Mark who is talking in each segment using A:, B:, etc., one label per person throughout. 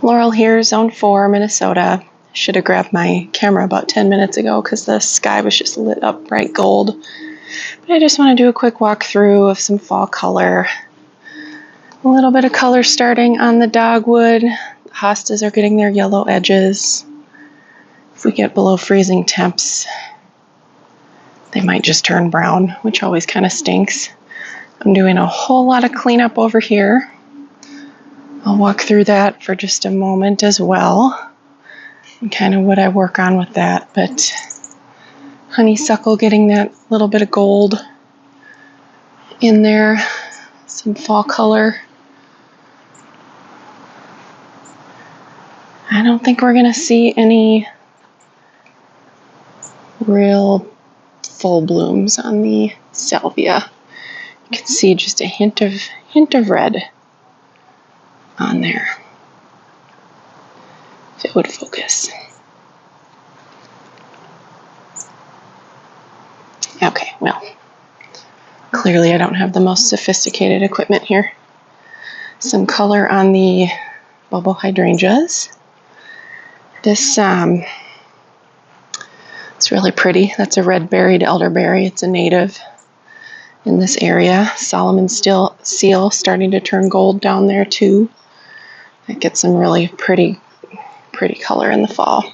A: Laurel here, Zone 4, Minnesota. Should have grabbed my camera about 10 minutes ago because the sky was just lit up bright gold. But I just want to do a quick walkthrough of some fall color. A little bit of color starting on the dogwood. The hostas are getting their yellow edges. If we get below freezing temps, they might just turn brown, which always kind of stinks. I'm doing a whole lot of cleanup over here. I'll walk through that for just a moment as well, and kind of what I work on with that. But honeysuckle getting that little bit of gold in there, some fall color. I don't think we're going to see any real full blooms on the salvia. You can see just a hint of red on there, if it would focus. Okay, well, clearly I don't have the most sophisticated equipment here. Some color on the bubble hydrangeas. This it's really pretty. That's a red-berried elderberry. It's a native in this area. Solomon seal starting to turn gold down there too. It gets some really pretty color in the fall.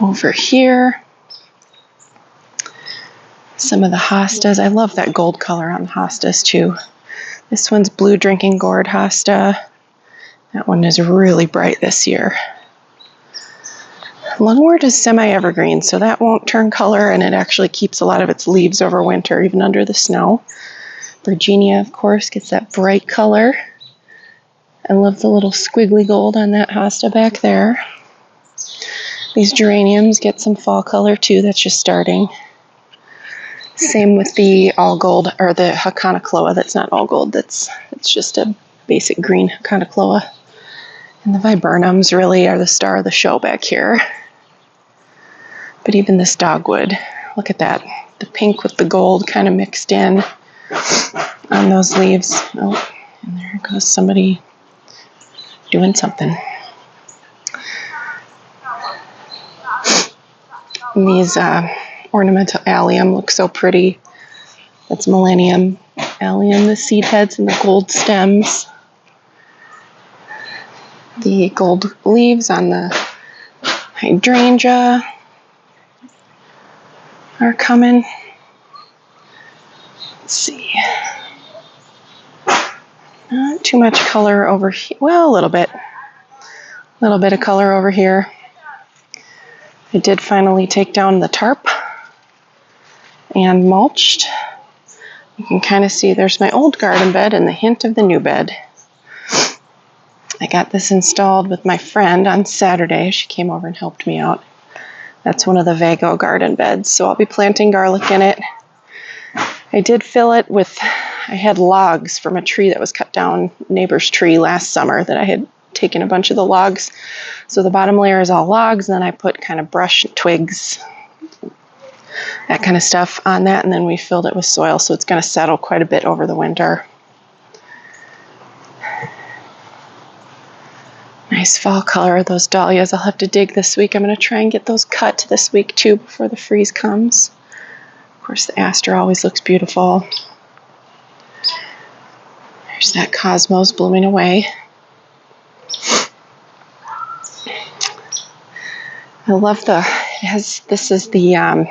A: Over here, some of the hostas. I love that gold color on the hostas too. This one's blue drinking gourd hosta. That one is really bright this year. Lungwort is semi-evergreen, so that won't turn color, and it actually keeps a lot of its leaves over winter, even under the snow. Virginia, of course, gets that bright color. I love the little squiggly gold on that hosta back there. These geraniums get some fall color too, that's just starting. Same with the all gold, or the Haconocloa. That's not all gold, it's just a basic green Haconocloa. And the viburnums really are the star of the show back here. But even this dogwood, look at that. The pink with the gold kind of mixed in on those leaves. Oh, and there goes somebody doing something. And these ornamental allium look so pretty. That's Millennium allium, the seed heads and the gold stems. The gold leaves on the hydrangea are coming. Let's see. Not too much color over here. Well, a little bit. A little bit of color over here. I did finally take down the tarp and mulched. You can kind of see there's my old garden bed and the hint of the new bed. I got this installed with my friend on Saturday. She came over and helped me out. That's one of the Vego Garden beds, so I'll be planting garlic in it. I did fill it with, I had logs from a tree that was cut down, neighbor's tree last summer, that I had taken a bunch of the logs. So the bottom layer is all logs, and then I put kind of brush, twigs, that kind of stuff on that, and then we filled it with soil, so it's going to settle quite a bit over the winter. Nice fall color. Those dahlias I'll have to dig this week. I'm going to try and get those cut this week too before the freeze comes. Of course, the aster always looks beautiful. There's that cosmos blooming away. I love this is the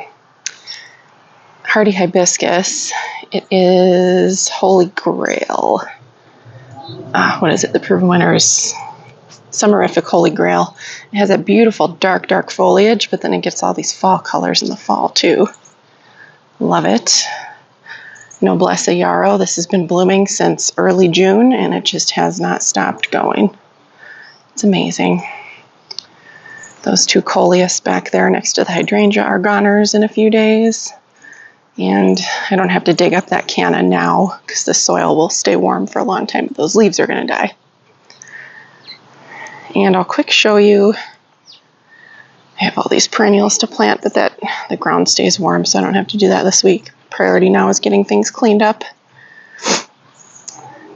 A: hardy hibiscus. It is Holy Grail. What is it? The Proven Winners Summerific Holy Grail. It has a beautiful dark foliage, but then it gets all these fall colors in the fall too. Love it. Noblesse Yarrow. This has been blooming since early June, and it just has not stopped going. It's amazing. Those two coleus back there next to the hydrangea are goners in a few days. And I don't have to dig up that canna now because the soil will stay warm for a long time, but those leaves are going to die. And I'll quick show you, I have all these perennials to plant, but the ground stays warm, so I don't have to do that this week. Priority now is getting things cleaned up.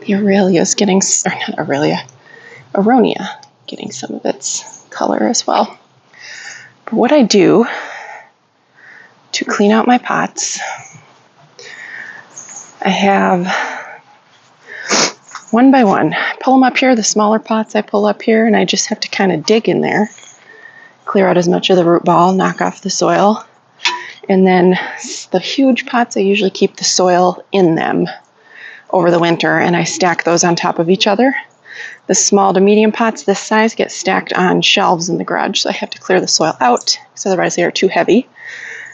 A: The Aurelia's getting, or not Aurelia, Aronia getting some of its color as well. But what I do to clean out my pots, I have one by one. I pull them up here, the smaller pots I pull up here, and I just have to kind of dig in there, clear out as much of the root ball, knock off the soil. And then the huge pots, I usually keep the soil in them over the winter, and I stack those on top of each other. The small to medium pots this size get stacked on shelves in the garage, so I have to clear the soil out, because otherwise they are too heavy.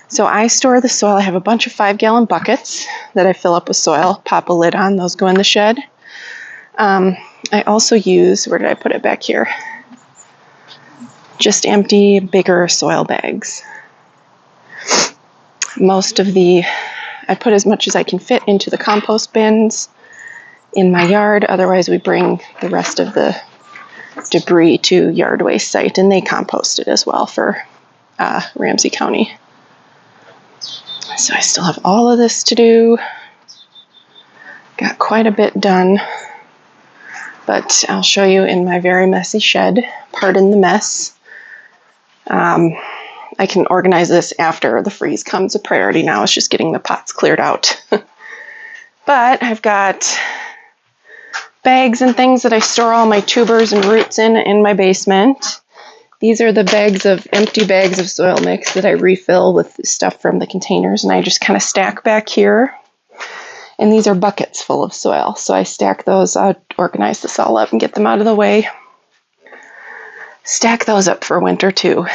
A: So I store the soil. I have a bunch of 5-gallon buckets that I fill up with soil, pop a lid on, those go in the shed. I also use, where did I put it back here? Just empty, bigger soil bags. I put as much as I can fit into the compost bins in my yard. Otherwise, we bring the rest of the debris to yard waste site, and they compost it as well for Ramsey County. So I still have all of this to do. Got quite a bit done, but I'll show you in my very messy shed. Pardon the mess. I can organize this after the freeze comes. A priority now is just getting the pots cleared out. But I've got bags and things that I store all my tubers and roots in my basement. These are the empty bags of soil mix that I refill with stuff from the containers, and I just kind of stack back here. And these are buckets full of soil, so I stack those. I'll organize this all up and get them out of the way. Stack those up for winter too.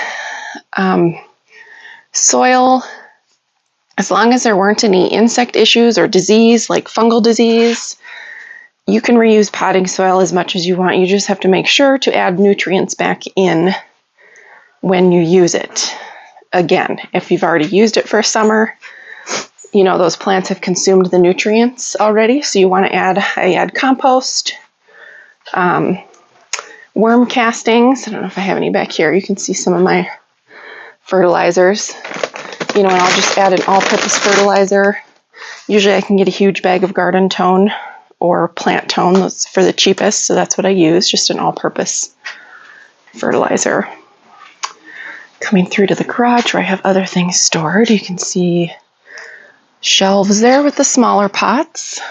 A: Soil, as long as there weren't any insect issues or disease, like fungal disease, you can reuse potting soil as much as you want. You just have to make sure to add nutrients back in when you use it. Again, if you've already used it for summer, you know those plants have consumed the nutrients already, so you want to I add compost, worm castings. I don't know if I have any back here. You can see some of my fertilizers. And I'll just add an all-purpose fertilizer. Usually I can get a huge bag of garden tone or plant tone. That's for the cheapest, so that's what I use, just an all-purpose fertilizer. Coming through to the garage where I have other things stored, you can see shelves there with the smaller pots.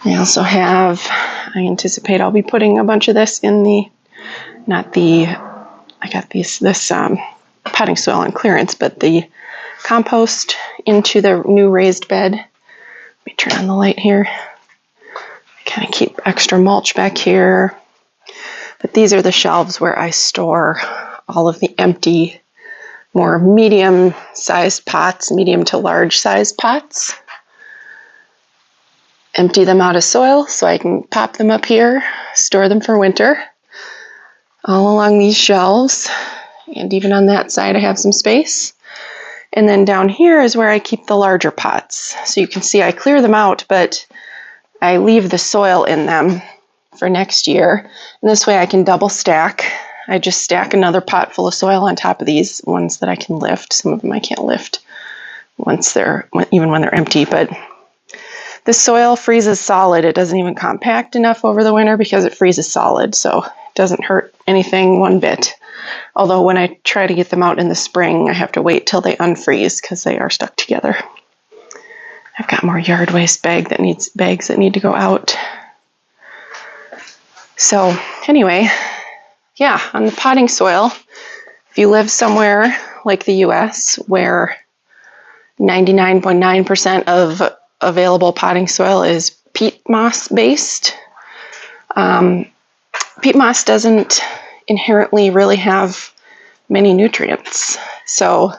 A: I also have, I anticipate I'll be putting a bunch of this in I got this potting soil on clearance, but the compost into the new raised bed. Let me turn on the light here. Kind of keep extra mulch back here. But these are the shelves where I store all of the empty, more medium-sized pots, medium to large-sized pots. Empty them out of soil so I can pop them up here, store them for winter. All along these shelves, and even on that side I have some space. And then down here is where I keep the larger pots. So you can see I clear them out, but I leave the soil in them for next year. And this way I can double stack. I just stack another pot full of soil on top of these ones that I can lift. Some of them I can't lift even when they're empty, but the soil freezes solid. It doesn't even compact enough over the winter because it freezes solid, so it doesn't hurt anything one bit. Although when I try to get them out in the spring, I have to wait till they unfreeze because they are stuck together. I've got more yard waste bags that need to go out. So anyway, yeah, on the potting soil, if you live somewhere like the US where 99.9% of available potting soil is peat moss based, peat moss doesn't inherently really have many nutrients. So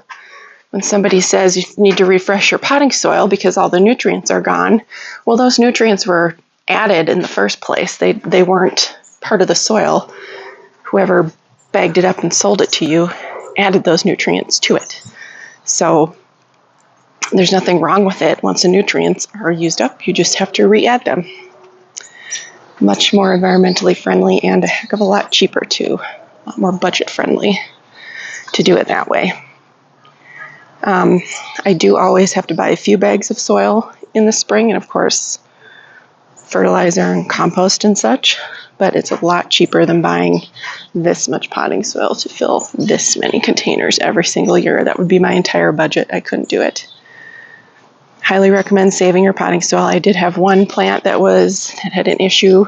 A: when somebody says you need to refresh your potting soil because all the nutrients are gone, well, those nutrients were added in the first place. They weren't part of the soil. Whoever bagged it up and sold it to you added those nutrients to it. So there's nothing wrong with it. Once the nutrients are used up, you just have to re-add them. Much more environmentally friendly and a heck of a lot cheaper too. A lot more budget friendly to do it that way. I do always have to buy a few bags of soil in the spring, and of course fertilizer and compost and such, but it's a lot cheaper than buying this much potting soil to fill this many containers every single year. That would be my entire budget. I couldn't do it. Highly recommend saving your potting soil. I did have one plant that had an issue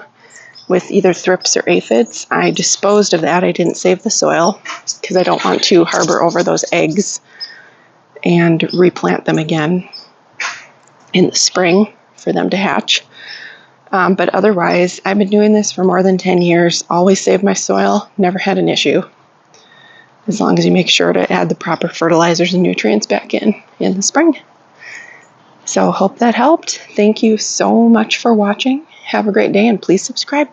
A: with either thrips or aphids. I disposed of that. I didn't save the soil because I don't want to harbor over those eggs and replant them again in the spring for them to hatch. But otherwise, I've been doing this for more than 10 years, always saved my soil, never had an issue. As long as you make sure to add the proper fertilizers and nutrients back in the spring. So hope that helped. Thank you so much for watching. Have a great day and please subscribe.